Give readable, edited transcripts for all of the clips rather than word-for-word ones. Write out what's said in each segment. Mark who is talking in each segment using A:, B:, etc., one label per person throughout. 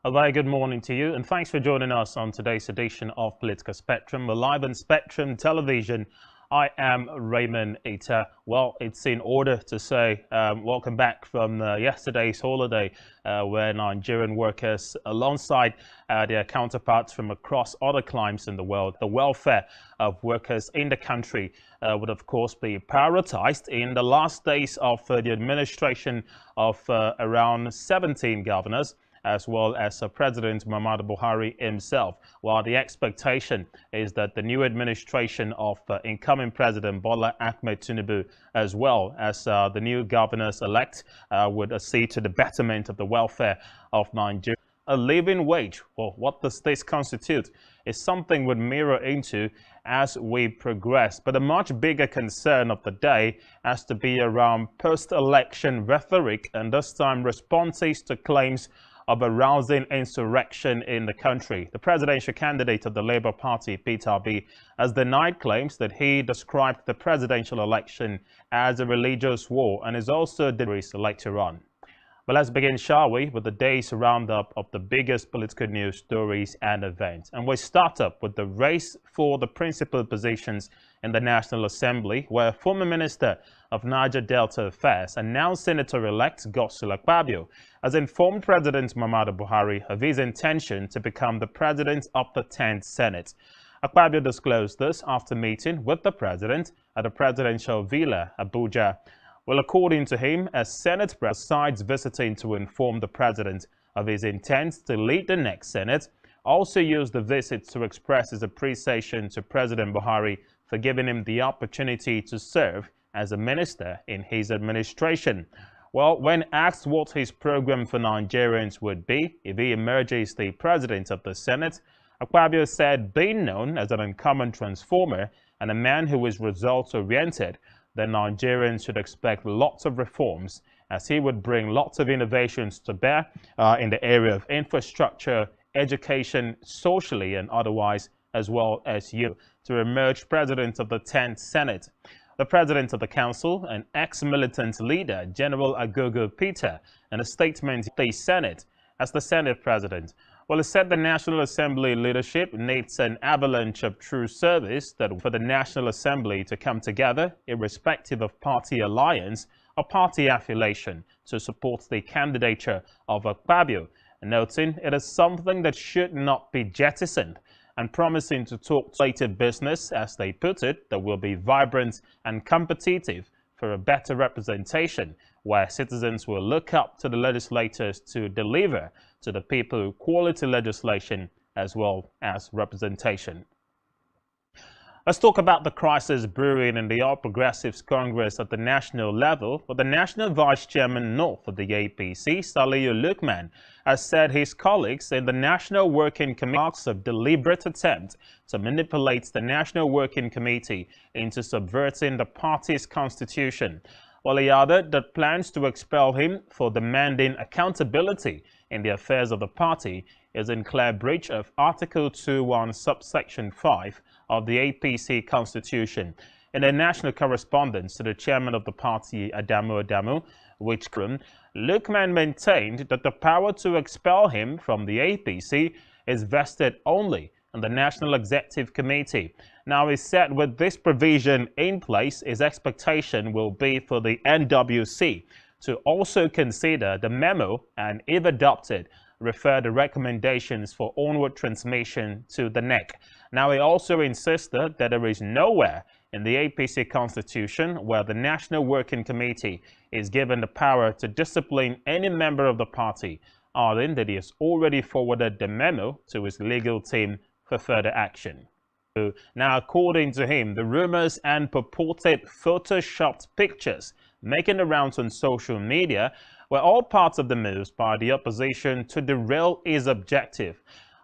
A: A very good morning to you, and thanks for joining us on today's edition of Political Spectrum. We're live on Spectrum Television. I am Raymond Ita. Well, it's in order to say welcome back from yesterday's holiday where Nigerian workers, alongside their counterparts from across other climes in the world, the welfare of workers in the country would of course be prioritized in the last days of the administration of around 17 governors, as well as President Muhammadu Buhari himself. While the expectation is that the new administration of incoming President Bola Ahmed Tinubu, as well as the new governors-elect, would see to the betterment of the welfare of Nigeria. A living wage, well, what does this constitute, is something we'd mirror into as we progress. But a much bigger concern of the day has to be around post-election rhetoric, and this time responses to claims of a rousing insurrection in the country. The presidential candidate of the Labour Party, Peter Obi, has denied claims that he described the presidential election as a religious war, and is also delivered later on. But let's begin, shall we, with the day's roundup of the biggest political news stories and events. And we start up with the race for the principal positions in the National Assembly, where former Minister of Niger Delta Affairs and now Senator-elect Godswill Akpabio has informed President Muhammadu Buhari of his intention to become the President of the 10th Senate. Akpabio disclosed this after meeting with the President at the Presidential Villa, Abuja. Well, according to him, as Senate President, besides visiting to inform the President of his intent to lead the next Senate, also used the visit to express his appreciation to President Buhari for giving him the opportunity to serve as a minister in his administration. Well, when asked what his program for Nigerians would be if he emerges the President of the Senate, Akpabio said being known as an uncommon transformer and a man who is results-oriented, then Nigerians should expect lots of reforms, as he would bring lots of innovations to bear in the area of infrastructure, education, socially and otherwise, as well as to emerge President of the 10th Senate. The President of the Council, an ex-militant leader, General Agogo Peter, in a statement the Senate as the Senate President. Well, he said the National Assembly leadership needs an avalanche of true service that for the National Assembly to come together, irrespective of party alliance or party affiliation, to support the candidature of Akpabio, noting it is something that should not be jettisoned, and promising to talk legislative business, as they put it, that will be vibrant and competitive for a better representation, where citizens will look up to the legislators to deliver to the people quality legislation as well as representation. Let's talk about the crisis brewing in the All Progressives Congress at the national level, where the National Vice Chairman North of the APC, Saliu Lukman, has said his colleagues in the National Working Committee marks a deliberate attempt to manipulate the National Working Committee into subverting the party's constitution. While he added that plans to expel him for demanding accountability in the affairs of the party is in clear breach of Article 2(1) subsection 5 of the APC Constitution. In a national correspondence to the chairman of the party, Adamu, which Lukman maintained that the power to expel him from the APC is vested only in the National Executive Committee. Now, he said with this provision in place, his expectation will be for the NWC to also consider the memo and, if adopted, refer the recommendations for onward transmission to the NEC. Now, he also insisted that there is nowhere in the APC Constitution where the National Working Committee is given the power to discipline any member of the party, adding that he has already forwarded the memo to his legal team for further action. Now, according to him, the rumors and purported photoshopped pictures making the rounds on social media were all parts of the moves by the opposition to derail his objective.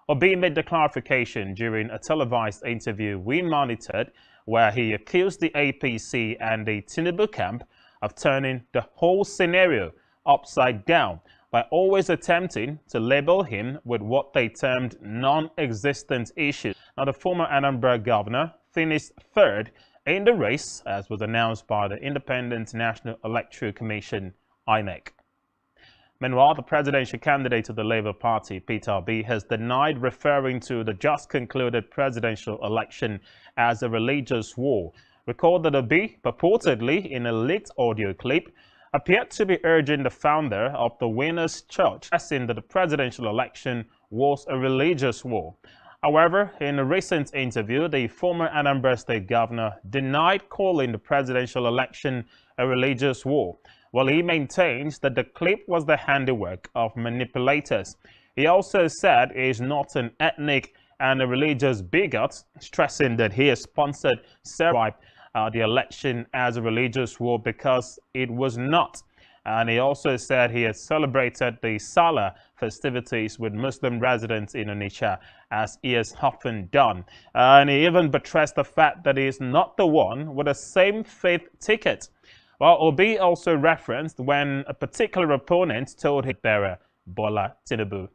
A: Obi made the clarification during a televised interview we monitored, where he accused the APC and the Tinubu camp of turning the whole scenario upside down by always attempting to label him with what they termed non-existent issues. Now, the former Anambra governor finished third in the race, as was announced by the Independent National Electoral Commission, INEC. Meanwhile, the presidential candidate of the Labour Party, Peter Obi, has denied referring to the just concluded presidential election as a religious war. Recall that Obi, purportedly in a leaked audio clip, appeared to be urging the founder of the Winners' Church, stressing that the presidential election was a religious war. However, in a recent interview, the former Anambra State governor denied calling the presidential election a religious war, while he maintains that the clip was the handiwork of manipulators. He also said he is not an ethnic and a religious bigot, stressing that he has sponsored the election as a religious war because it was not. And he also said he has celebrated the Salah festivities with Muslim residents in Onitsha, as he has often done. And he even buttressed the fact that he is not the one with the same faith ticket. Well, Obi also referenced when a particular opponent told him bearer, Bola Tinubu.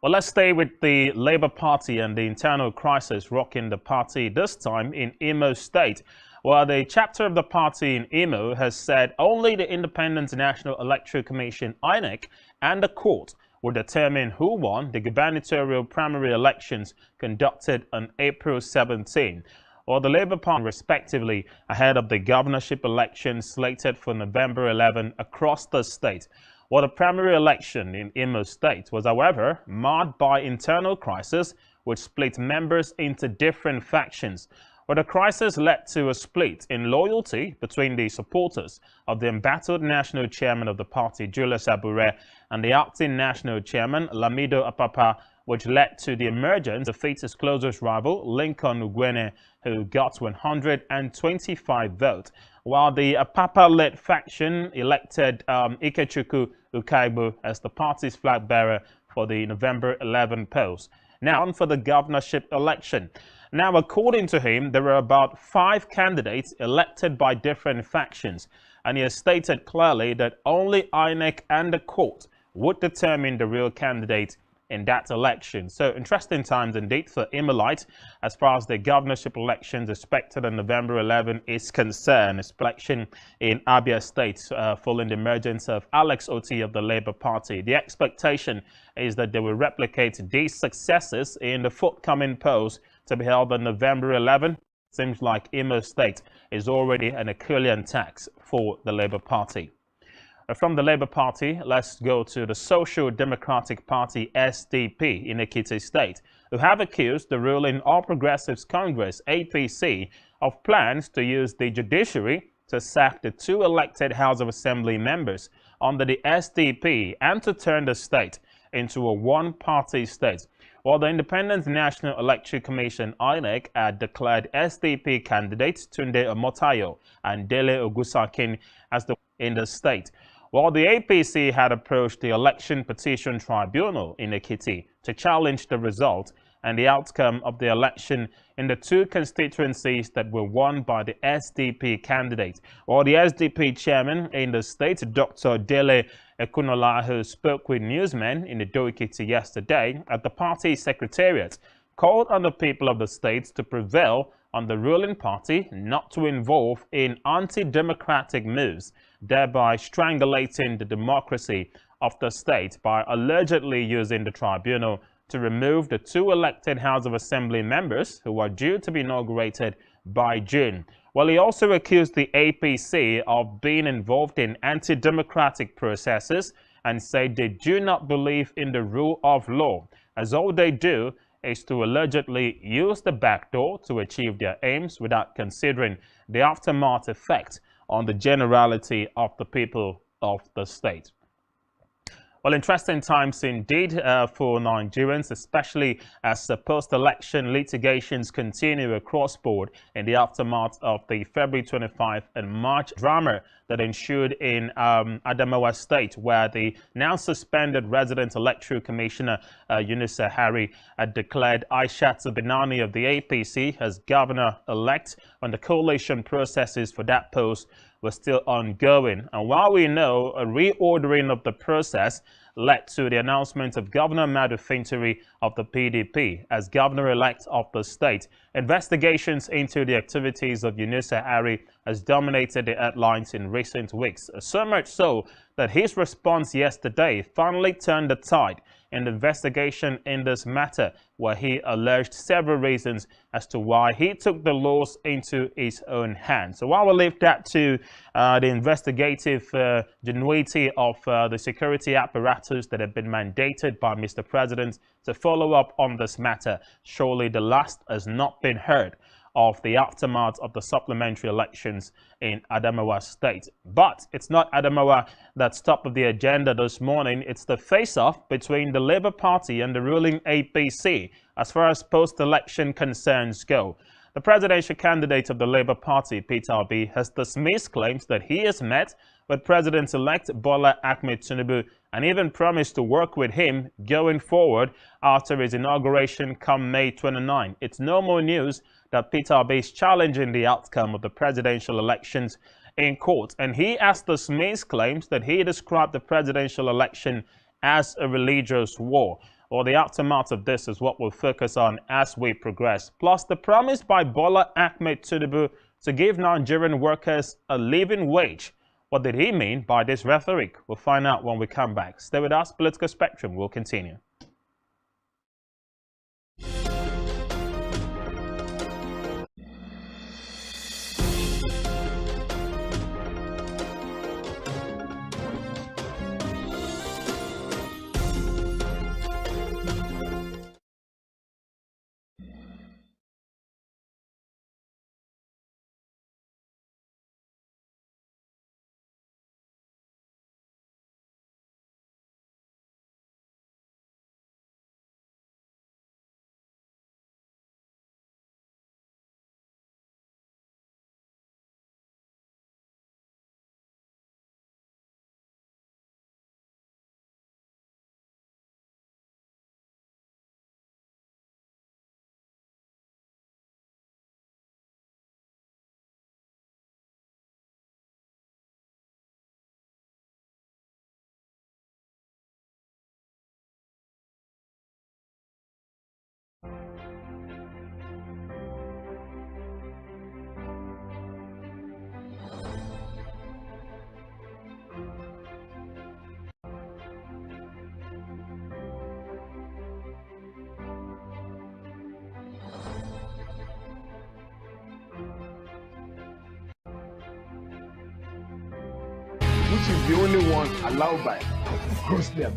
A: Well, let's stay with the Labour Party and the internal crisis rocking the party, this time in Imo State, where the chapter of the party in Imo has said only the Independent National Electoral Commission, INEC, and the court will determine who won the gubernatorial primary elections conducted on April 17. Or the Labour Party, respectively, ahead of the governorship elections slated for November 11 across the state. Well, the primary election in Imo State was, however, marred by internal crisis, which split members into different factions. Well, the crisis led to a split in loyalty between the supporters of the embattled national chairman of the party, Julius Abure, and the acting national chairman, Lamido Apapa, which led to the emergence of Fita's closest rival, Lincoln Ugwene, who got 125 votes, while the Apapa-led faction elected Ikechukwu Ukaibu as the party's flag bearer for the November 11 polls. Now, on for the governorship election. Now, according to him, there were about 5 candidates elected by different factions, and he has stated clearly that only INEC and the court would determine the real candidate in that election. So interesting times indeed for Imolite as far as the governorship elections expected on November 11 is concerned. It's election in Abia State following the emergence of Alex Oti of the Labour Party. The expectation is that they will replicate these successes in the forthcoming polls to be held on November 11. Seems like Imo State is already an Herculean task for the Labour Party. From the Labour Party, let's go to the Social Democratic Party, SDP, in Ekiti State, who have accused the ruling All Progressives Congress, APC, of plans to use the judiciary to sack the 2 elected House of Assembly members under the SDP and to turn the state into a one-party state. While the Independent National Electoral Commission, INEC, had declared SDP candidates Tunde Omotayo and Dele Ogusakin as in the state. While the APC had approached the Election Petition Tribunal in Ekiti to challenge the result and the outcome of the election in the 2 constituencies that were won by the SDP candidate. While the SDP chairman in the state, Dr. Dele Ekunola, who spoke with newsmen in the Ekiti yesterday at the party secretariat, called on the people of the state to prevail on the ruling party not to involve in anti-democratic moves, thereby strangulating the democracy of the state by allegedly using the tribunal to remove the 2 elected House of Assembly members who are due to be inaugurated by June. Well, he also accused the APC of being involved in anti-democratic processes and said they do not believe in the rule of law, as all they do is to allegedly use the back door to achieve their aims without considering the aftermath effect on the generality of the people of the state. Well, interesting times indeed for Nigerians, especially as the post-election litigations continue across board in the aftermath of the February 25 and March drama that ensued in Adamawa State, where the now suspended resident electoral commissioner Yunusa Hari had declared Aishatu Binani of the APC as governor-elect when the coalition processes for that post were still ongoing. And while we know a reordering of the process led to the announcement of Governor Madu Fintiri of the PDP as governor-elect of the state. Investigations into the activities of Yunusa Ari has dominated the headlines in recent weeks, so much so that his response yesterday finally turned the tide in the investigation in this matter, where he alleged several reasons as to why he took the laws into his own hands. So while we leave that to the investigative genuity of the security apparatus that have been mandated by Mr. President to follow up on this matter, surely the last has not been heard of the aftermath of the supplementary elections in Adamawa State. But it's not Adamawa that's top of the agenda this morning. It's the face-off between the Labour Party and the ruling APC as far as post-election concerns go. The presidential candidate of the Labour Party, Peter Obi, has dismissed claims that he has met with President-elect Bola Ahmed Tinubu and even promised to work with him going forward after his inauguration come May 29. It's no more news that Peter Obi is challenging the outcome of the presidential elections in court, and he has dismissed claims that he described the presidential election as a religious war. Or the aftermath of this is what we'll focus on as we progress. Plus, the promise by Bola Ahmed Tinubu to give Nigerian workers a living wage. What did he mean by this rhetoric? We'll find out when we come back. Stay with us. Political Spectrum will continue.
B: Which is the only one allowed by grossly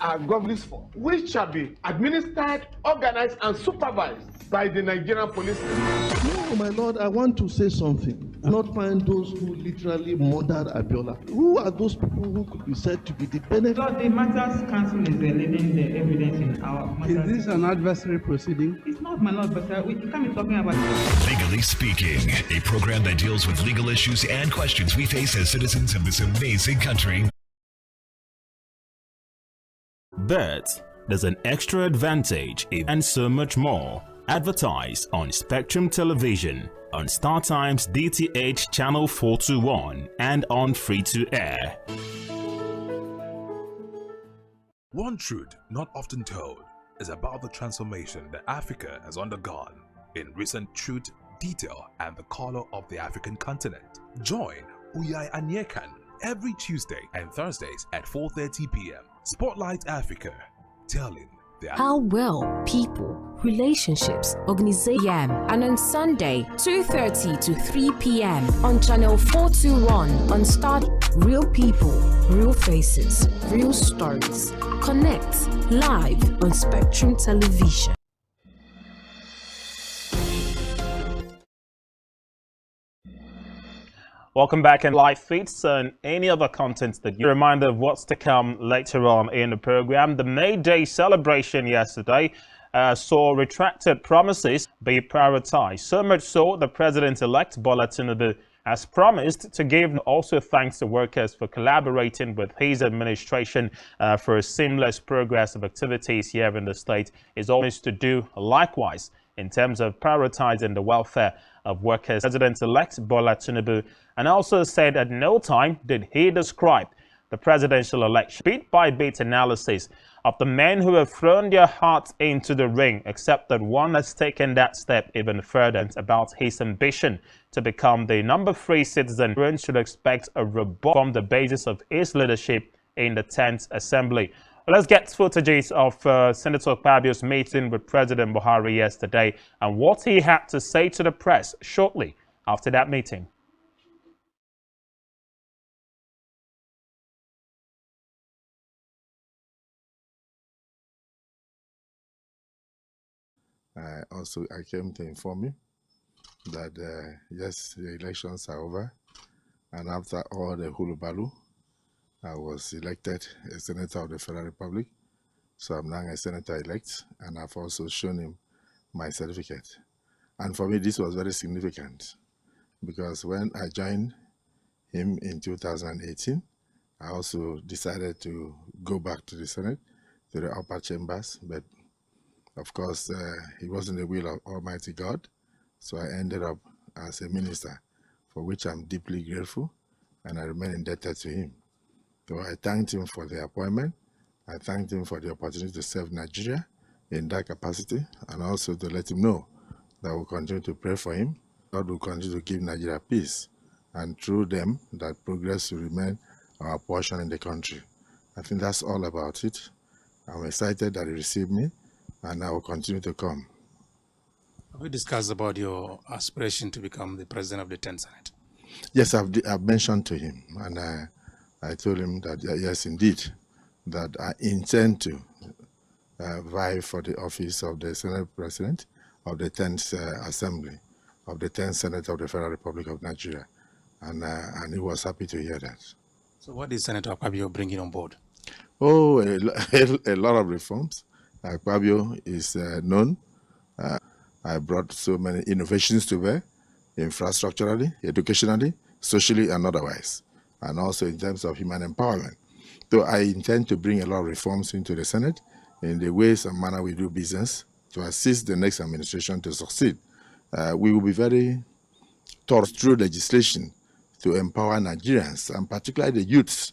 B: are governance for, which shall be administered, organized, and supervised by the Nigerian police.
C: No, my lord, I want to say something. Not find those who literally murdered Abiola. Who are those people who could be said to be the benefit?
D: So the matters council is leading the evidence in our matters.
E: Is this an adversary proceeding?
D: It's not, my lord, but we can't be talking about
F: Legally Speaking, a program that deals with legal issues and questions we face as citizens of this amazing country.
G: But there's an extra advantage and so much more. Advertise on Spectrum Television, on StarTime's DTH Channel 421, and on free-to-air.
H: One truth not often told is about the transformation that Africa has undergone in recent truth, detail, and the color of the African continent. Join Uyai Anyekan every Tuesday and Thursdays at 4:30 p.m. Spotlight Africa, telling
I: how well people, relationships, organization, and on Sunday 2:30 to 3 p.m. on channel 421 on Start. Real people, real faces, real stories. Connect live on Spectrum Television.
A: Welcome back in live feeds and any other content that you're reminded of what's to come later on in the program. The May Day celebration yesterday saw retracted promises be prioritized. So much so, the president-elect Bola Tinubu has promised to give also thanks to workers for collaborating with his administration for a seamless progress of activities here in the state. Is always to do likewise in terms of prioritizing the welfare of workers. President-elect Bola Tinubu and also said at no time did he describe the presidential election. Bit-by-bit analysis of the men who have thrown their hearts into the ring, except that one has taken that step even further about his ambition to become the number 3 citizen. Everyone should expect a rebuff from the basis of his leadership in the 10th Assembly. Let's get footages of Senator Akpabio's meeting with President Buhari yesterday and what he had to say to the press shortly after that meeting.
J: I came to inform you that yes, the elections are over, and after all the hulubalu, I was elected a senator of the Federal Republic. So I'm now a senator-elect, and I've also shown him my certificate. And for me, this was very significant because when I joined him in 2018, I also decided to go back to the Senate, to the upper chambers, but of course, it wasn't the will of Almighty God, so I ended up as a minister, for which I'm deeply grateful, and I remain indebted to him. So I thanked him for the appointment. I thanked him for the opportunity to serve Nigeria in that capacity, and also to let him know that we'll continue to pray for him. God will continue to give Nigeria peace, and through them, that progress will remain our portion in the country. I think that's all about it. I'm excited that he received me, and I will continue to come.
K: Have we discussed about your aspiration to become the president of the 10th Senate?
J: Yes, I've mentioned to him, and I told him that, yes, indeed, that I intend to vie for the office of the Senate President of the 10th Assembly, of the 10th Senate of the Federal Republic of Nigeria. And he was happy to hear that.
K: So what is Senator Akpabio bringing on board?
J: Oh, a lot of reforms. Akpabio is known. I brought so many innovations to bear, infrastructurally, educationally, socially, and otherwise, and also in terms of human empowerment. So I intend to bring a lot of reforms into the Senate in the ways and manner we do business to assist the next administration to succeed. We will be very thought through legislation to empower Nigerians, and particularly the youths.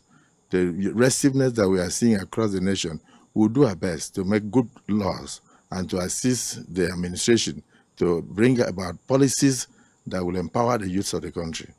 J: The restiveness that we are seeing across the nation, will do our best to make good laws and to assist the administration to bring about policies that will empower the youths of the country.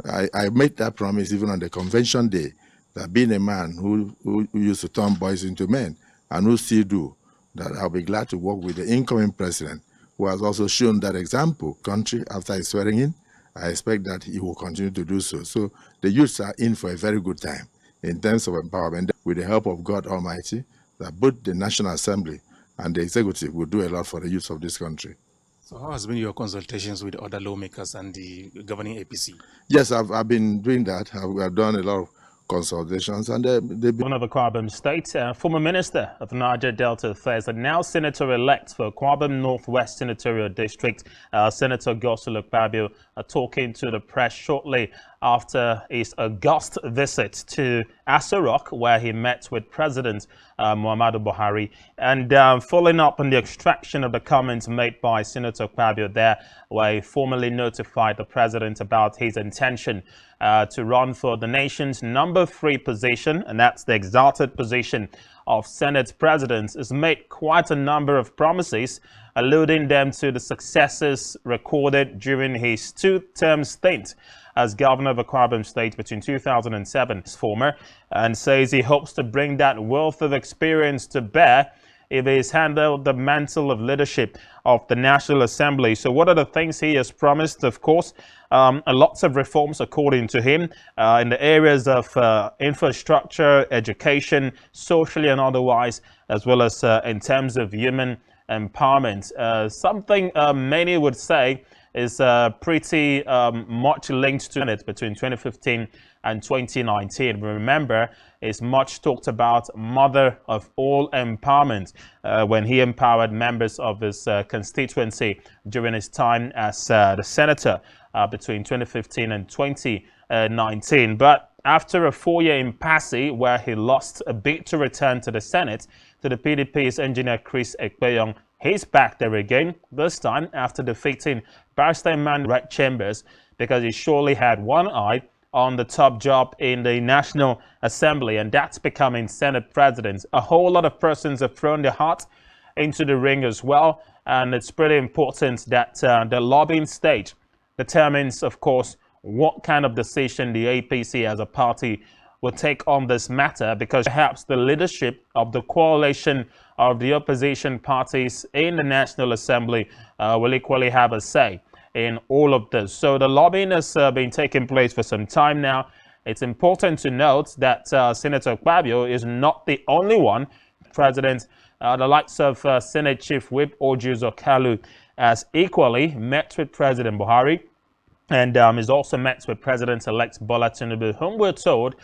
J: I made that promise even on the convention day, that being a man who used to turn boys into men and who still do, that I'll be glad to work with the incoming president, who has also shown that example country after his swearing in. I expect that he will continue to do so. So the youths are in for a very good time in terms of empowerment. With the help of God Almighty, that both the National Assembly and the executive will do a lot for the youth of this country.
K: So how has been your consultations with other lawmakers and the governing APC?
J: Yes, I've been doing that. I've done a lot of consultations, and they've been...
A: One of Akwabam State, former Minister of Niger Delta Affairs and now Senator-elect for Akwabam Northwest Senatorial District, Senator Godswill Akpabio, talking to the press shortly after his august visit to Aso Rock, where he met with President Muhammadu Buhari, and following up on the extraction of the comments made by Senator Akpabio there, where he formally notified the president about his intention to run for the nation's number 3 position, and that's the exalted position of Senate President, has made quite a number of promises, alluding them to the successes recorded during his 2-term stint as governor of Akwabam State between 2007 and says he hopes to bring that wealth of experience to bear if he's handled the mantle of leadership of the National Assembly. So what are the things he has promised? Of course, lots of reforms, according to him, in the areas of infrastructure, education, socially and otherwise, as well as in terms of human empowerment. Something many would say is pretty much linked to it between 2015 and 2019. Remember, is much talked about mother of all empowerment when he empowered members of his constituency during his time as the senator between 2015 and 2019. But after a 4-year impasse where he lost a bid to return to the Senate to the PDP's engineer Chris Ekpeyong, he's back there again, this time after defeating Barrister Man Red Chambers, because he surely had one eye on the top job in the National Assembly, and that's becoming Senate President. A whole lot of persons have thrown their heart into the ring as well, and it's pretty important that the lobbying stage determines, of course, what kind of decision the APC as a party will take on this matter, because perhaps the leadership of the coalition of the opposition parties in the National Assembly will equally have a say in all of this. So the lobbying has been taking place for some time now. It's important to note that Senator Akpabio is not the only one. President, the likes of Senate Chief Whip Ojus Okalu has equally met with President Buhari, and is also met with President-elect Bola Tinubu, whom we're told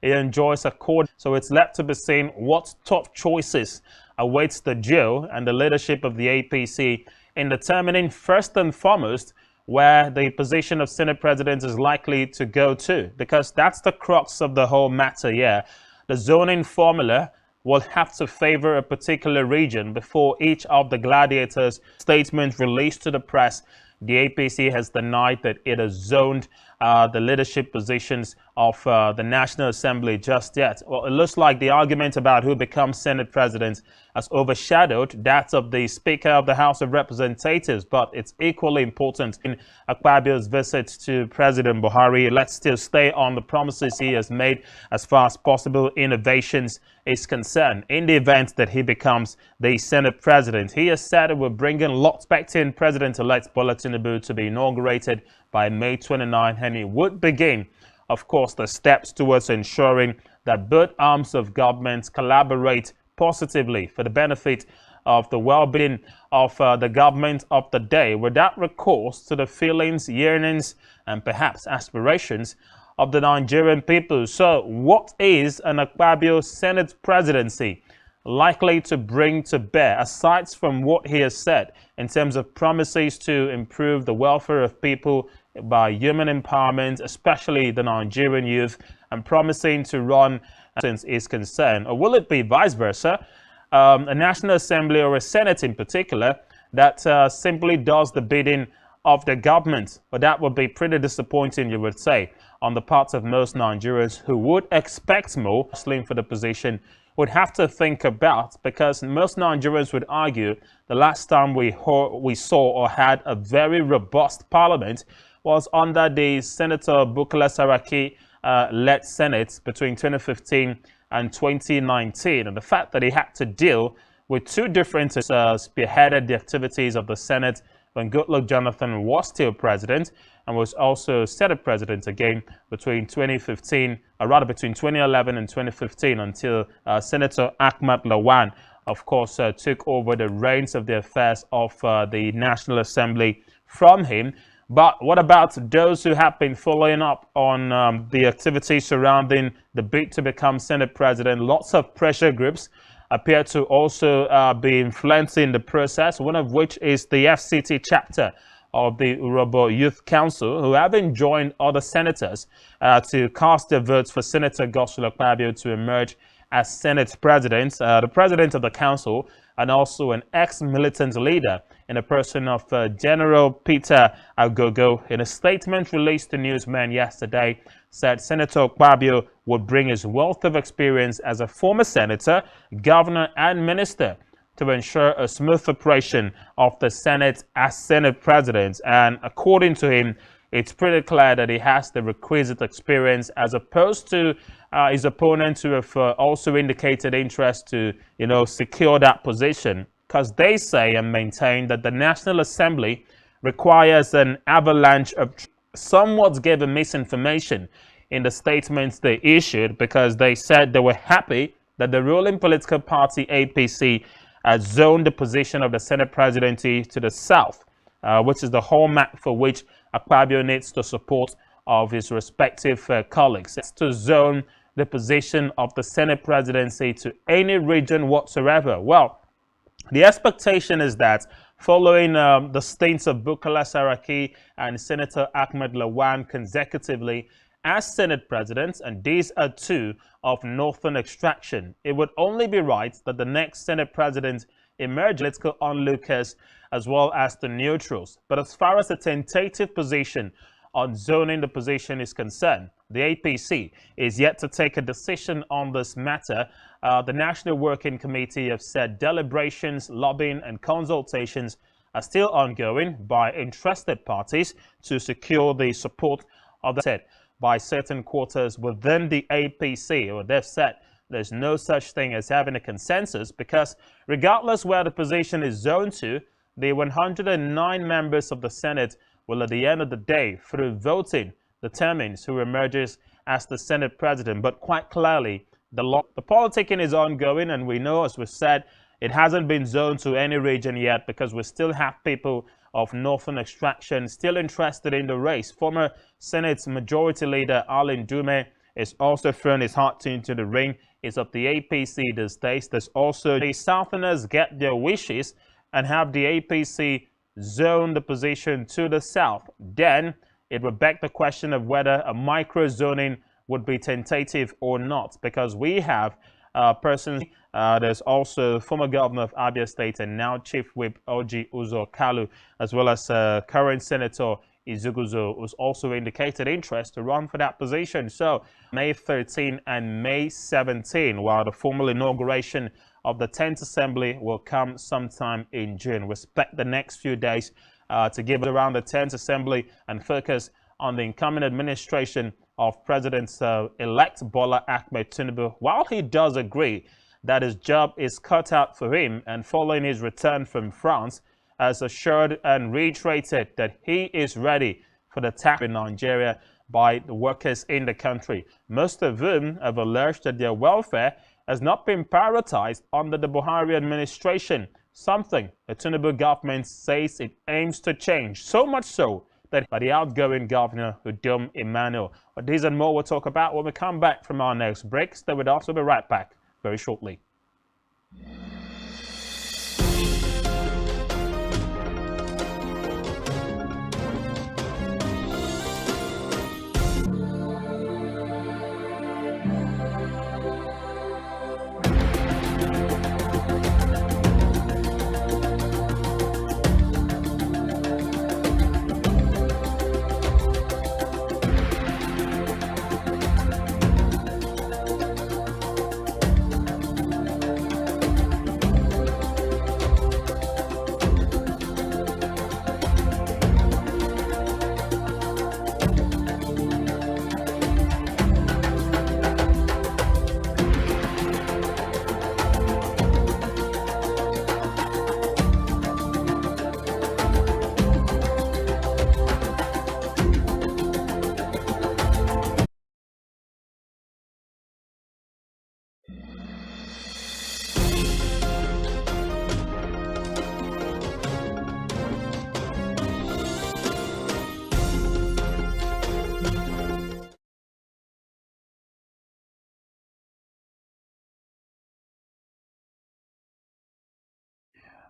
A: he enjoys accord. So it's left to be seen what tough choices awaits the Joe and the leadership of the APC in determining first and foremost where the position of Senate President is likely to go to, because that's the crux of the whole matter here. The zoning formula will have to favor a particular region before each of the gladiators' statements released to the press. The APC has denied that it has zoned the leadership positions of the National Assembly just yet. Well, it looks like the argument about who becomes Senate President has overshadowed that of the Speaker of the House of Representatives, but it's equally important in Akpabio's visit to President Buhari. Let's still stay on the promises he has made as far as possible innovations is concerned. In the event that he becomes the Senate President, he has said it will bring in expecting President-elect Bola Tinubu to be inaugurated by May 29, and he would begin, of course, the steps towards ensuring that both arms of government collaborate positively for the benefit of the well-being of the government of the day, without recourse to the feelings, yearnings, and perhaps aspirations of the Nigerian people. So what is an Akpabio Senate presidency likely to bring to bear, aside from what he has said in terms of promises to improve the welfare of people by human empowerment, especially the Nigerian youth, and promising to run since is concerned? Or will it be vice versa, a National Assembly or a Senate in particular that simply does the bidding of the government? But that would be pretty disappointing, you would say, on the part of most Nigerians who would expect more. Slim for the position would have to think about, because most Nigerians would argue the last time we saw or had a very robust parliament was under the Senator Bukola Saraki led Senate between 2015 and 2019. And the fact that he had to deal with two different spearheaded the activities of the Senate when Goodluck Jonathan was still president, and was also Senate president again between 2011 and 2015, until Senator Ahmad Lawan, of course, took over the reins of the affairs of the National Assembly from him. But what about those who have been following up on the activities surrounding the bid to become Senate President? Lots of pressure groups appear to also be influencing the process, one of which is the FCT chapter of the Urobo Youth Council, who have joined other senators to cast their votes for Senator Godswill Akpabio to emerge as Senate President. The President of the Council, and also an ex-militant leader in the person of General Peter Agogo, in a statement released to newsmen yesterday, said Senator Akpabio would bring his wealth of experience as a former senator, governor, and minister to ensure a smooth operation of the Senate as Senate President. And according to him, it's pretty clear that he has the requisite experience, as opposed to his opponents who have also indicated interest to, secure that position, because they say and maintain that the National Assembly requires an avalanche of somewhat given misinformation in the statements they issued, because they said they were happy that the ruling political party APC has zoned the position of the Senate presidency to the south, which is the hallmark for which Akpabio needs the support of his respective colleagues. It's to zone the position of the Senate presidency to any region whatsoever. Well, the expectation is that following the stints of Bukola Saraki and Senator Ahmed Lawan consecutively as Senate presidents, and these are two of northern extraction, it would only be right that the next Senate president emerge political onlookers as well as the neutrals. But as far as the tentative position on zoning the position is concerned. The APC is yet to take a decision on this matter. The National Working Committee have said deliberations, lobbying and consultations are still ongoing by interested parties to secure the support of the set by certain quarters within the APC. Or they've said there's no such thing as having a consensus, because regardless where the position is zoned to, the 109 members of the Senate will, at the end of the day, through voting, determines who emerges as the Senate president. But quite clearly, the politicking is ongoing, and we know, as we said, it hasn't been zoned to any region yet, because we still have people of northern extraction still interested in the race. Former Senate Majority Leader Alin Dume is also throwing his heart into the ring. It's of the APC these days. There's also the Southerners get their wishes and have the APC zone the position to the south. Then it would beg the question of whether a micro-zoning would be tentative or not, because we have persons. There's also former governor of Abia State and now Chief Whip Oji Uzo Kalu, as well as current Senator Izuguzo, who's also indicated interest to run for that position. So May 13 and May 17, while the formal inauguration of the 10th Assembly will come sometime in June. We expect the next few days to give around the 10th Assembly and focus on the incoming administration of President-elect Bola Ahmed Tinubu. While he does agree that his job is cut out for him, and following his return from France, has assured and reiterated that he is ready for the attack in Nigeria by the workers in the country, most of whom have alleged that their welfare has not been prioritized under the Buhari administration, something the Tinubu government says it aims to change, so much so that by the outgoing governor, Udom Emmanuel. But these and more we'll talk about when we come back from our next break. Stay with us. We'll be right back very shortly.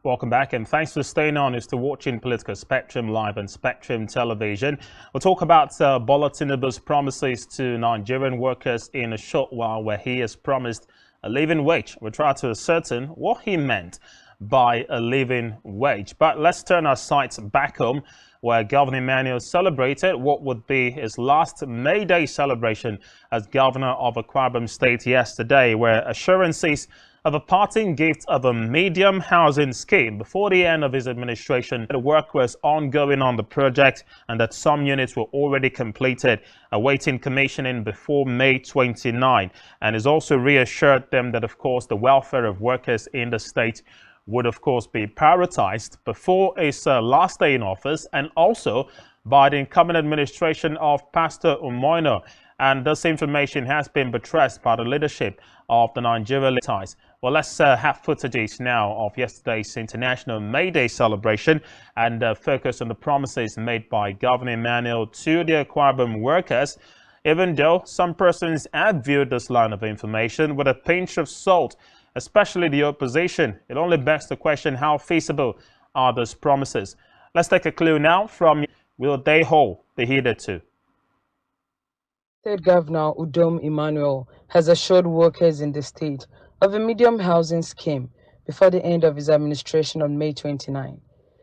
A: Welcome back, and thanks for staying on. It's to watching Political Spectrum live on Spectrum Television. We'll talk about Bola Tinubu's promises to Nigerian workers in a short while, where he has promised a living wage. We'll try to ascertain what he meant by a living wage. But let's turn our sights back home, where Governor Emmanuel celebrated what would be his last May Day celebration as governor of Akwa Ibom State yesterday, where assurances of a parting gift of a medium housing scheme before the end of his administration. The work was ongoing on the project and that some units were already completed, awaiting commissioning before May 29, and has also reassured them that, of course, the welfare of workers in the state would, of course, be prioritized before his last day in office, and also by the incoming administration of Pastor Umoino. And this information has been buttressed by the leadership of the Nigerian ties. Well, let's have footages now of yesterday's International May Day celebration and focus on the promises made by Governor Emmanuel to the Akwa Ibom workers. Even though some persons have viewed this line of information with a pinch of salt, especially the opposition, it only begs the question, how feasible are those promises? Let's take a clue now from Will They Hold the hitherto.
L: State Governor Udom Emmanuel has assured workers in the state of a medium housing scheme before the end of his administration on May 29.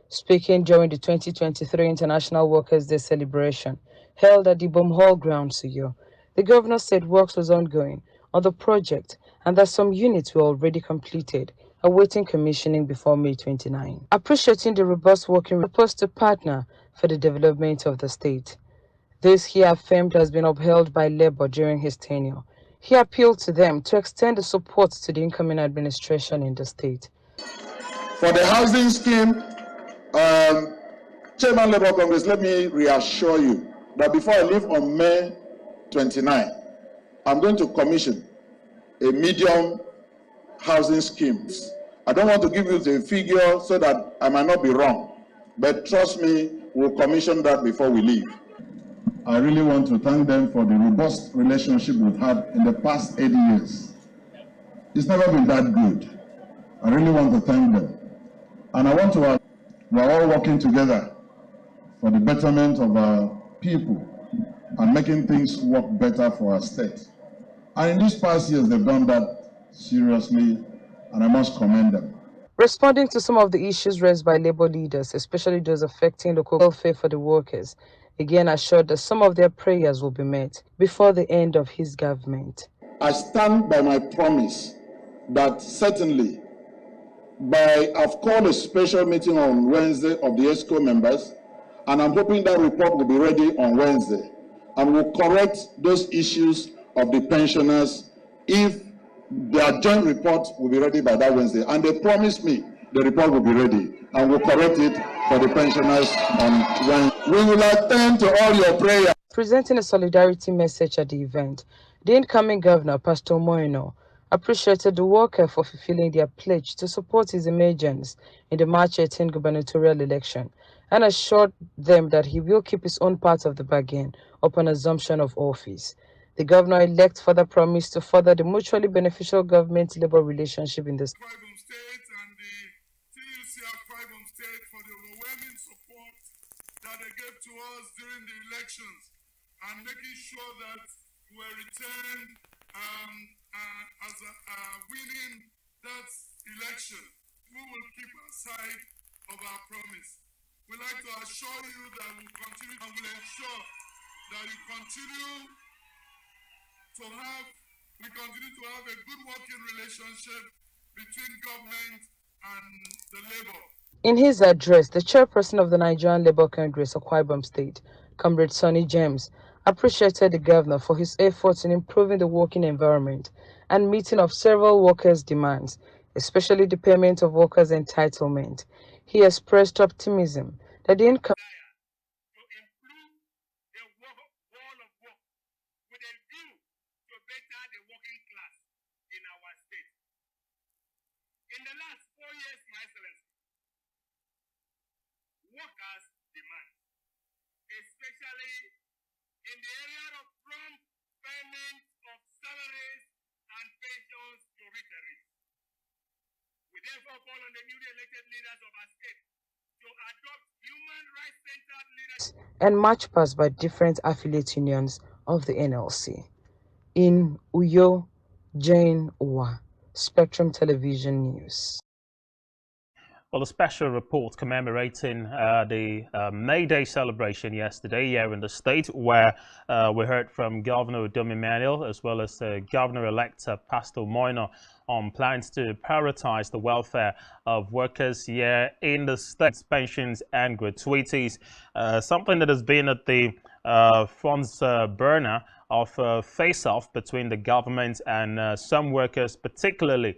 L: Speaking during the 2023 International Workers' Day celebration, held at the Bomb Hall grounds Uyo. The governor said works was ongoing on the project and that some units were already completed, awaiting commissioning before May 29. Appreciating the robust working proposed to partner for the development of the state. This, he affirmed, has been upheld by Labour during his tenure. He appealed to them to extend the support to the incoming administration in the state.
M: For the housing scheme, Chairman Labour Congress, let me reassure you that before I leave on May 29, I'm going to commission a medium housing scheme. I don't want to give you the figure so that I might not be wrong, but trust me, we'll commission that before we leave. I really want to thank them for the robust relationship we've had in the past 80 years. It's never been that good. I really want to thank them. And I want to, we're all working together for the betterment of our people and making things work better for our state. And in these past years, they've done that seriously, and I must commend them.
L: Responding to some of the issues raised by Labour leaders, especially those affecting local welfare for the workers, again assured that some of their prayers will be met before the end of his government.
M: I stand by my promise that certainly I've called a special meeting on Wednesday of the ESCO members, and I'm hoping that report will be ready on Wednesday, and will correct those issues of the pensioners if their joint report will be ready by that Wednesday. And they promised me the report will be ready, and we'll correct it for the pensioners on Wednesday. We will attend to all your prayers.
L: Presenting a solidarity message at the event, the incoming governor, Pastor Moino, appreciated the worker for fulfilling their pledge to support his emergence in the March 18 gubernatorial election, and assured them that he will keep his own part of the bargain upon assumption of office. The governor-elect further promised to further the mutually beneficial government-labor relationship in the state.
N: And the TUC State for the overwhelming support that they gave to us during the elections, and making sure that we were returned as winning that election. We will keep aside of our promise. We'd like to assure you that we continue and will ensure that you continue to have a good working relationship between government and the labor.
L: In his address, the chairperson of the Nigerian Labour Congress, Akwa Ibom State, Comrade Sonny James, appreciated the governor for his efforts in improving the working environment and meeting of several workers' demands, especially the payment of workers' entitlement. He expressed optimism that the income
N: workers' demand, especially in the area of prompt payment of salaries and pensions to retirees. We therefore call on the newly elected leaders of our state to adopt human rights-centered leadership
L: and march past by different affiliate unions of the NLC. In Uyo, Jane Uwa, Spectrum Television News.
A: Well, a special report commemorating the May Day celebration yesterday here in the state, where we heard from Governor Udom Emmanuel as well as Governor-elect Pastor Moino on plans to prioritize the welfare of workers here in the state's pensions and gratuities, something that has been at the front burner of face-off between the government and some workers, particularly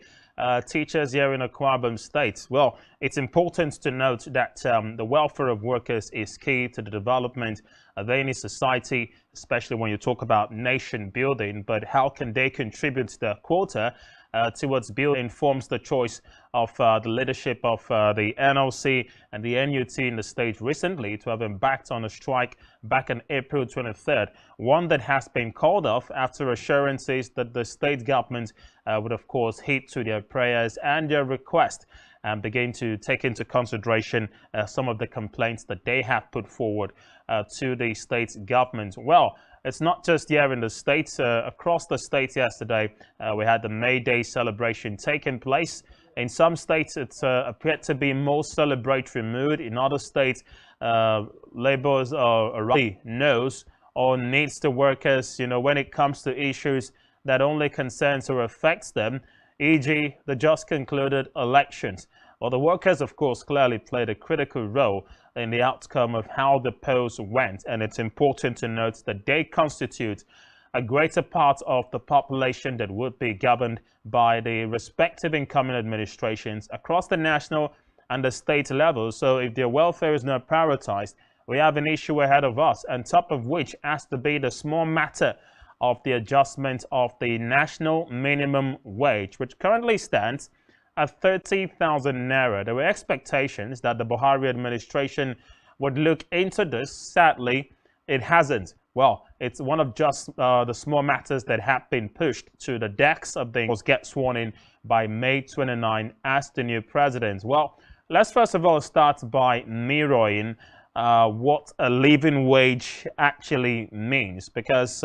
A: teachers here in Akwa Ibom State. Well, it's important to note that the welfare of workers is key to the development of any society, especially when you talk about nation building. But how can they contribute their quota towards building informs the choice of the leadership of the NLC and the NUT in the state recently to have embarked on a strike back on April 23rd, one that has been called off after assurances that the state government would of course heed to their prayers and their request and begin to take into consideration some of the complaints that they have put forward to the state government. Well, it's not just here in the states. Across the states yesterday, we had the May Day celebration taking place. In some states, it's appeared to be more celebratory mood. In other states, laborers are already knows or needs to workers, when it comes to issues that only concerns or affects them, e.g. the just concluded elections. Well, the workers, of course, clearly played a critical role in the outcome of how the polls went, and it's important to note that they constitute a greater part of the population that would be governed by the respective incoming administrations across the national and the state level. So if their welfare is not prioritized, we have an issue ahead of us, on top of which has to be the small matter of the adjustment of the national minimum wage, which currently stands at 30,000 naira. There were expectations that the Buhari administration would look into this. Sadly, it hasn't. Well, it's one of just the small matters that have been pushed to the decks of the get sworn in by May 29 as the new president. Well, let's first of all start by mirroring what a living wage actually means, because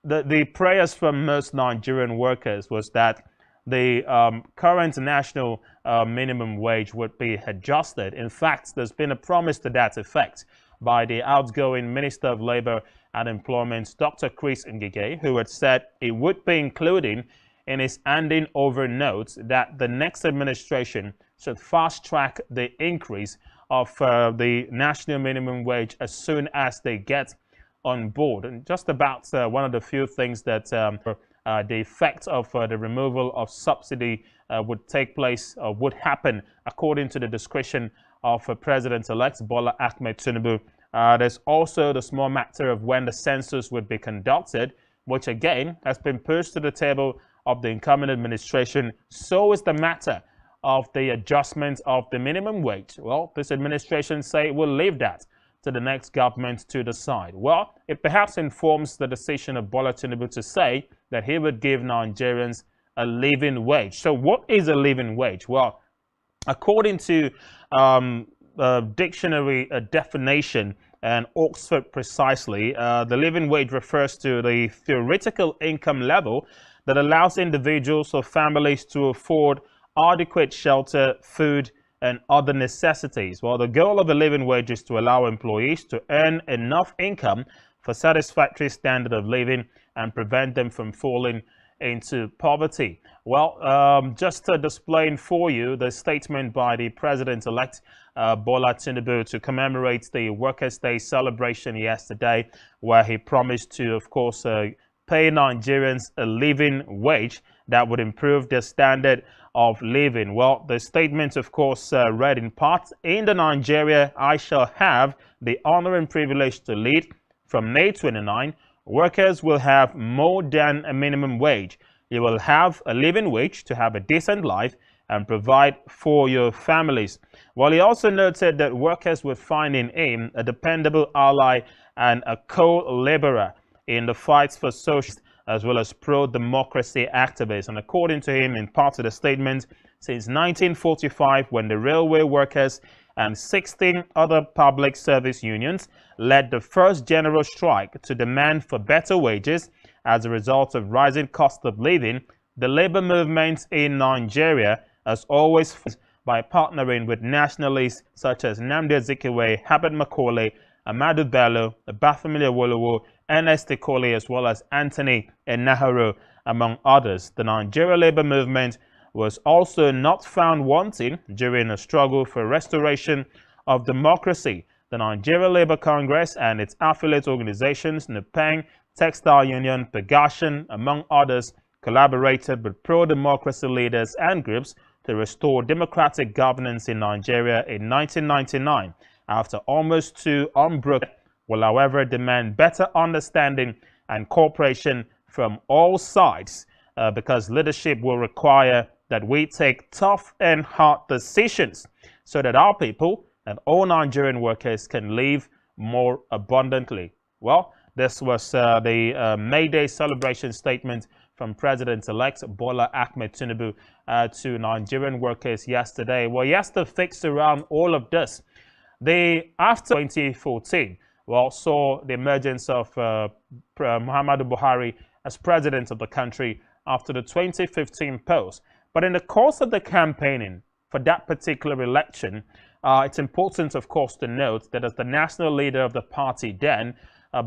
A: the prayers from most Nigerian workers was that the current national minimum wage would be adjusted. In fact, there's been a promise to that effect by the outgoing Minister of Labour and Employment, Dr. Chris Ngige, who had said it would be including in his handing over notes that the next administration should fast-track the increase of the national minimum wage as soon as they get on board. And just about one of the few things that the effect of the removal of subsidy would take place, would happen according to the discretion of President-elect Bola Ahmed Tinubu. There's also the small matter of when the census would be conducted, which again has been pushed to the table of the incoming administration. So is the matter of the adjustment of the minimum wage. Well, this administration say we'll leave that to the next government to decide. Well, it perhaps informs the decision of Bola Tinubu to say that he would give Nigerians a living wage. So what is a living wage? Well, according to dictionary definition and Oxford precisely, the living wage refers to the theoretical income level that allows individuals or families to afford adequate shelter, food, and other necessities. Well, the goal of a living wage is to allow employees to earn enough income for satisfactory standard of living and prevent them from falling into poverty. Well, just displaying for you the statement by the President-elect Bola Tinubu to commemorate the Workers' Day celebration yesterday, where he promised to, of course, pay Nigerians a living wage that would improve their standard of living. Well, the statement, of course, read in part, "In the Nigeria I shall have the honor and privilege to lead, from May 29, workers will have more than a minimum wage. You will have a living wage to have a decent life and provide for your families." Well, he also noted that workers would find in him a dependable ally and a co-laborer in the fights for social as well as pro-democracy activists. And according to him, in part of the statement, since 1945, when the railway workers and 16 other public service unions led the first general strike to demand for better wages as a result of rising cost of living, the labor movement in Nigeria has always by partnering with nationalists such as Nnamdi Azikiwe, Herbert Macaulay, Ahmadu Bello, Obafemi Awolowo, Ernest Ikoli, as well as Anthony Enahoro, among others. The Nigeria labor movement was also not found wanting during a struggle for restoration of democracy. The Nigeria Labour Congress and its affiliate organizations, NUPENG, Textile Union, Pegashan, among others, collaborated with pro-democracy leaders and groups to restore democratic governance in Nigeria in 1999. After almost two unbroken, will however demand better understanding and cooperation from all sides because leadership will require that we take tough and hard decisions so that our people and all Nigerian workers can live more abundantly. Well, this was the May Day celebration statement from President-elect Bola Ahmed Tinubu to Nigerian workers yesterday. Well, he has to fix around all of this. After 2014, well, saw the emergence of Muhammadu Buhari as president of the country after the 2015 polls. But in the course of the campaigning for that particular election, it's important, of course, to note that as the national leader of the party then,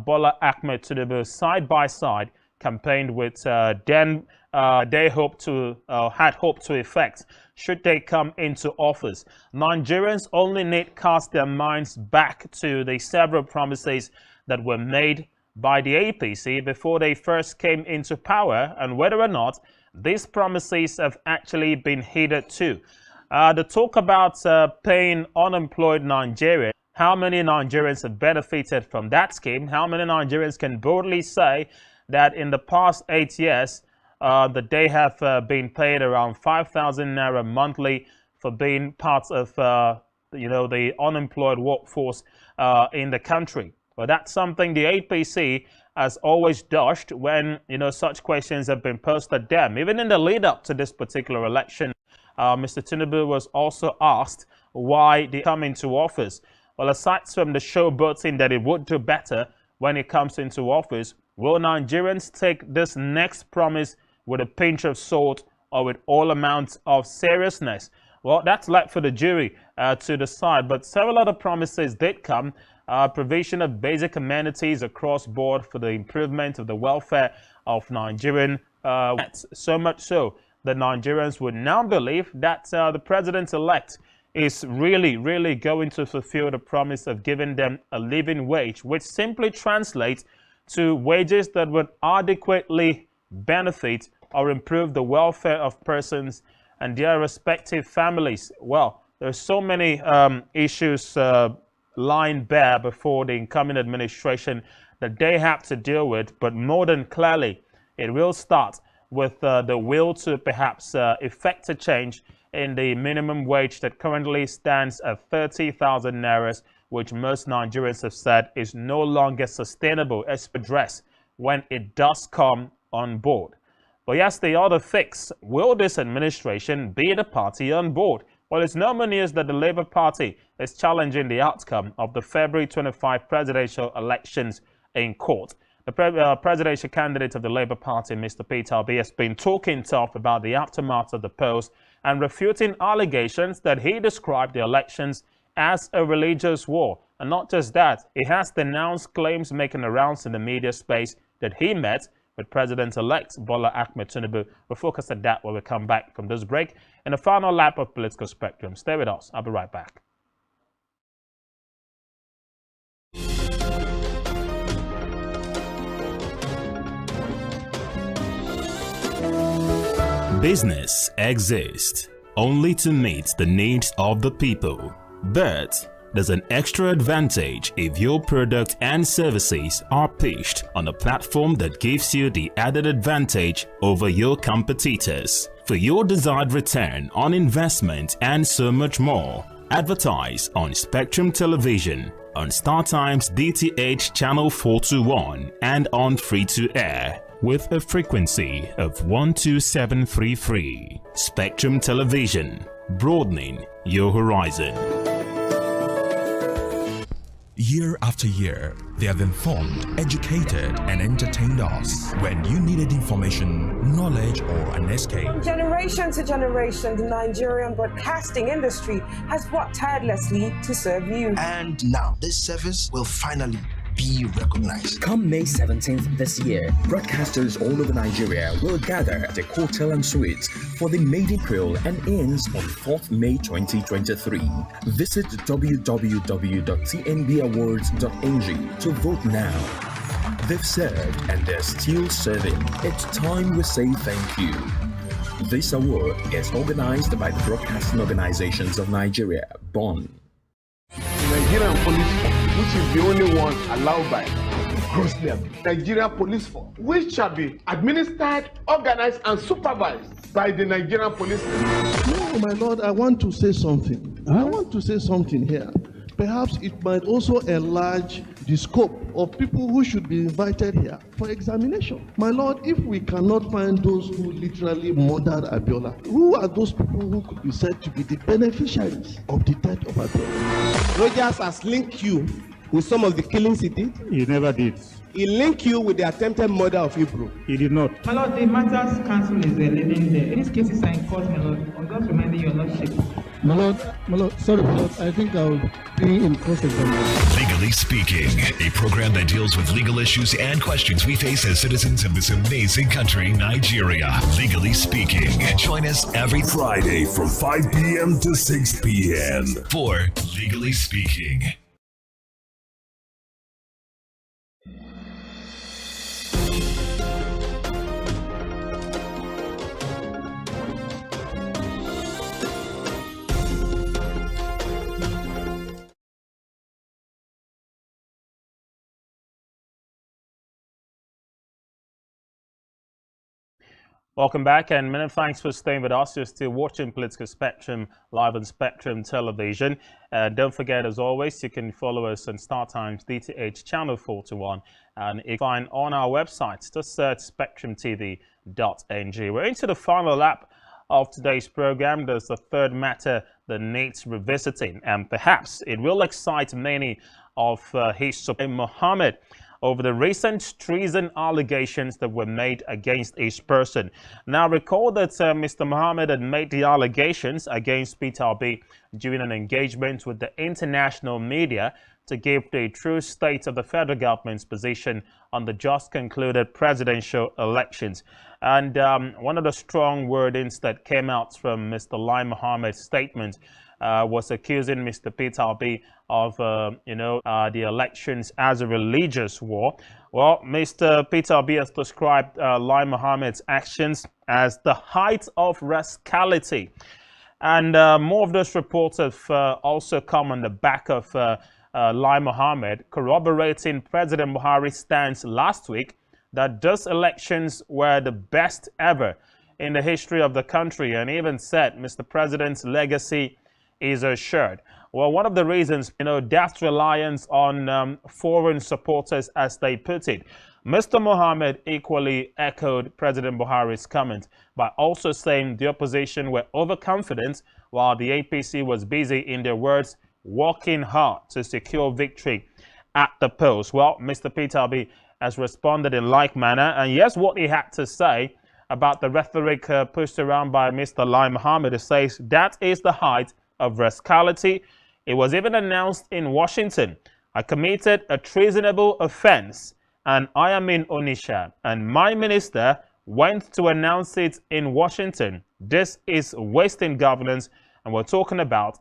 A: Bola Ahmed Tinubu side by side campaigned with they had hoped to effect should they come into office. Nigerians only need cast their minds back to the several promises that were made by the APC before they first came into power, and whether or not these promises have actually been heeded too. The talk about paying unemployed Nigerians, how many Nigerians have benefited from that scheme? How many Nigerians can boldly say that in the past 8 years that they have been paid around 5,000 naira monthly for being part of the unemployed workforce in the country? Well, that's something the APC has always dodged when such questions have been posed at them. Even in the lead up to this particular election, Mr. Tinubu was also asked why they come into office. Well, aside from the showboating that it would do better when it comes into office, will Nigerians take this next promise with a pinch of salt or with all amounts of seriousness? Well, that's left for the jury to decide. But several other promises did come. Provision of basic amenities across board for the improvement of the welfare of Nigerian. So much so that Nigerians would now believe that the president-elect is really going to fulfill the promise of giving them a living wage, which simply translates to wages that would adequately benefit or improve the welfare of persons and their respective families. Well, there's so many issues lying bare before the incoming administration that they have to deal with, but more than clearly, it will start with the will to perhaps effect a change in the minimum wage that currently stands at 30,000 naira, which most Nigerians have said is no longer sustainable as addressed when it does come on board. But yes, the other fix, will this administration be the party on board? Well, it's no more news that the Labour Party is challenging the outcome of the February 25 presidential elections in court. The presidential candidate of the Labour Party, Mr. Peter Obi, has been talking tough about the aftermath of the polls and refuting allegations that he described the elections as a religious war. And not just that, he has denounced claims making the rounds in the media space that he met with President-elect Bola Ahmed Tinubu. We'll focus on that when we come back from this break in the final lap of Political Spectrum. Stay with us. I'll be right back.
G: Business exists only to meet the needs of the people. But there's an extra advantage if your product and services are pitched on a platform that gives you the added advantage over your competitors. For your desired return on investment and so much more, advertise on Spectrum Television, on StarTimes DTH Channel 421 and on free-to-air with a frequency of 12733. Spectrum Television, broadening your horizon.
O: Year after year, they have informed, educated, and entertained us. When you needed information, knowledge, or an escape.
P: From generation to generation, the Nigerian broadcasting industry has worked tirelessly to serve you.
Q: And now, this service will finally be recognized.
R: Come May 17th this year, broadcasters all over Nigeria will gather at a hotel and suites for the maiden April and ends on 4th May 2023. Visit www.tnbawards.ng to vote now. They've served and they're still serving. It's time we say thank you. This award is organized by the Broadcasting Organizations of Nigeria, Bonn.
B: Nigerian Police Force, which is the only one allowed by grossly Nigerian Police Force, which shall be administered, organized, and supervised by the Nigerian Police Force.
C: No, my Lord, I want to say something. I want to say something here. Perhaps it might also enlarge the scope of people who should be invited here for examination. My Lord, if we cannot find those who literally murdered Abiola, who are those people who could be said to be the beneficiaries of the death of Abiola?
S: Rogers has linked you with some of the killings he did.
E: He never did.
S: He linked you with the attempted murder of Hebrew.
E: He did not.
D: My Lord, the matters council is leading there. These cases are in court, my Lord. I'm just reminding your Lordship.
E: My Lord, sorry, my Lord, I think I'll be in cross-examination.
F: Legally Speaking, a program that deals with legal issues and questions we face as citizens of this amazing country, Nigeria. Legally Speaking. Join us every
T: Friday from 5 p.m. to 6 p.m.
F: for Legally Speaking.
A: Welcome back, and many thanks for staying with us. You're still watching Political Spectrum live on Spectrum Television. Don't forget, as always, you can follow us on StarTimes DTH Channel 41, and you can find on our website, just search spectrumtv.ng. We're into the final lap of today's program. There's a third matter that needs revisiting, and perhaps it will excite many of his supporters, Mohammed, over the recent treason allegations that were made against his person. Now, recall that Mr. Mohammed had made the allegations against Peter Obi during an engagement with the international media to give the true state of the federal government's position on the just concluded presidential elections. And one of the strong wordings that came out from Mr. Lai Mohammed's statement was accusing Mr. Peter Obi of, the elections as a religious war. Well, Mr. Peter Obi has described Lai Mohammed's actions as the height of rascality. And more of those reports have also come on the back of Lai Mohammed corroborating President Buhari's stance last week that those elections were the best ever in the history of the country, and even said Mr. President's legacy is assured. Well, one of the reasons, that's reliance on foreign supporters, as they put it. Mr. Mohammed equally echoed President Buhari's comment by also saying the opposition were overconfident while the APC was busy, in their words, working hard to secure victory at the polls. Well, Mr. Peter Obi has responded in like manner, and here's what he had to say about the rhetoric pushed around by Mr. Lai Mohammed. He says that is the height of rascality. It was even announced in Washington. I committed a treasonable offense, and I am in Onitsha, and my minister went to announce it in Washington. This is wasting governance, and we're talking about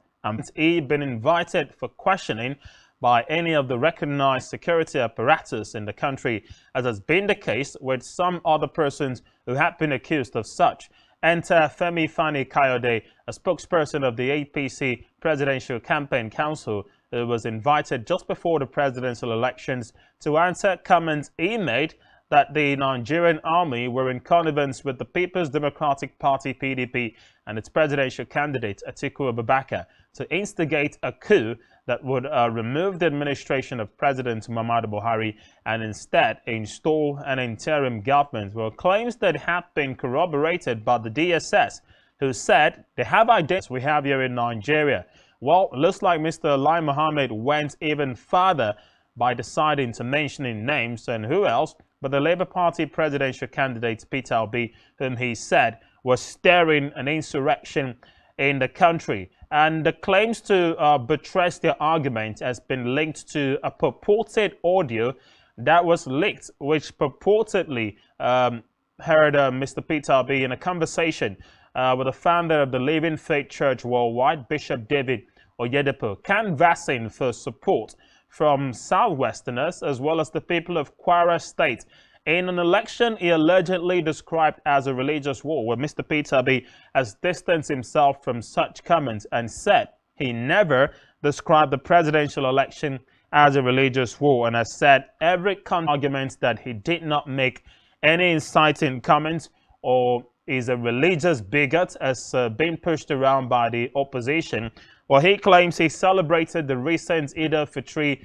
A: he been invited for questioning by any of the recognized security apparatus in the country, as has been the case with some other persons who have been accused of such. Enter Femi Fani Kayode, a spokesperson of the APC Presidential Campaign Council, who was invited just before the presidential elections to answer comments he made that the Nigerian army were in connivance with the People's Democratic Party (PDP) and its presidential candidate Atiku Abubakar to instigate a coup that would remove the administration of President Muhammadu Buhari and instead install an interim government. Well, claims that have been corroborated by the DSS, who said they have identities we have here in Nigeria. Well, looks like Mr. Lai Mohammed went even further by deciding to mention names, and who else but the Labour Party presidential candidate Peter Obi, whom he said was stirring an insurrection in the country. And the claims to buttress their argument has been linked to a purported audio that was leaked, which purportedly heard Mr. Peter Obi in a conversation with the founder of the Living Faith Church Worldwide, Bishop David Oyedepo, canvassing for support from Southwesterners as well as the people of Kwara State in an election he allegedly described as a religious war, where Mr. Peter Obi has distanced himself from such comments and said he never described the presidential election as a religious war, and has said every argument that he did not make any inciting comments or is a religious bigot as being pushed around by the opposition. Well, he claims he celebrated the recent Eid al-Fitr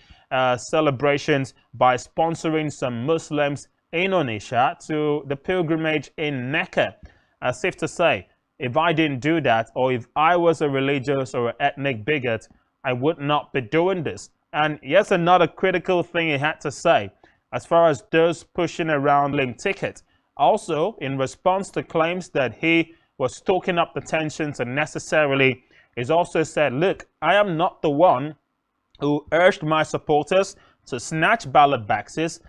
A: celebrations by sponsoring some Muslims in Onitsha to the pilgrimage in Mecca, as if to say, if I didn't do that, or if I was a religious or ethnic bigot, I would not be doing this. And here's another critical thing he had to say as far as those pushing around Lim ticket. Also, in response to claims that he was stoking up the tensions and necessarily He's also said, look, I am not the one who urged my supporters to snatch ballot boxes,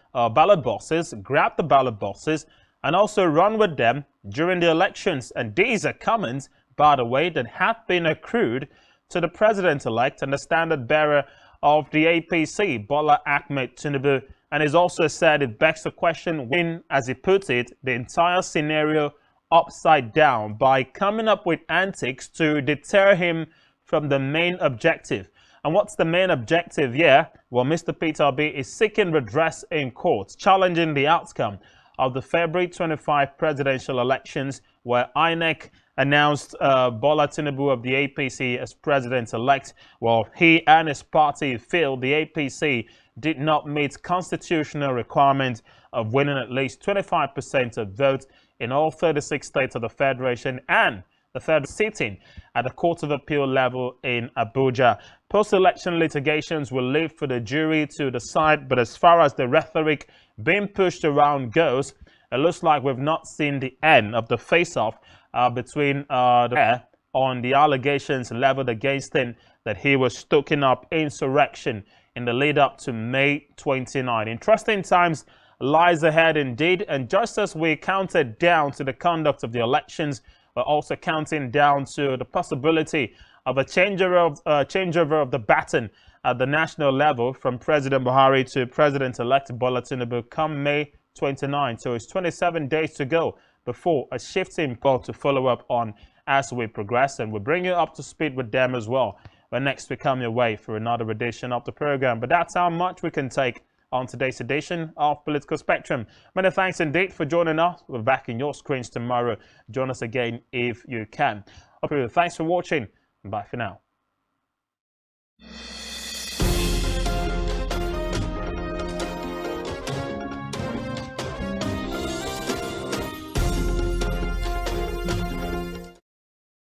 A: grab the ballot boxes, and also run with them during the elections. And these are comments, by the way, that have been accrued to the president-elect and the standard bearer of the APC, Bola Ahmed Tinubu. And he's also said it begs the question when, as he puts it, the entire scenario upside down by coming up with antics to deter him from the main objective. And what's the main objective here? Well, Mr. Peter Obi is seeking redress in court, challenging the outcome of the February 25 presidential elections, where INEC announced Bola Tinubu of the APC as president-elect. Well, he and his party feel the APC did not meet constitutional requirement of winning at least 25% of votes in all 36 states of the Federation and the federal sitting at the Court of Appeal level in Abuja. Post-election litigations will leave for the jury to decide, but as far as the rhetoric being pushed around goes, it looks like we've not seen the end of the face-off between on the allegations leveled against him that he was stoking up insurrection in the lead up to May 29. Interesting times lies ahead indeed, and just as we counted down to the conduct of the elections, we're also counting down to the possibility of a changeover of the baton at the national level from President Buhari to President-elect Bola Tinubu come May 29. So it's 27 days to go before a shifting call to follow up on as we progress, and we'll bring you up to speed with them as well when next we come your way for another edition of the program. But that's how much we can take on today's edition of Political Spectrum. Many thanks indeed for joining us. We're back in your screens tomorrow. Join us again if you can. Thanks for watching. Bye for now.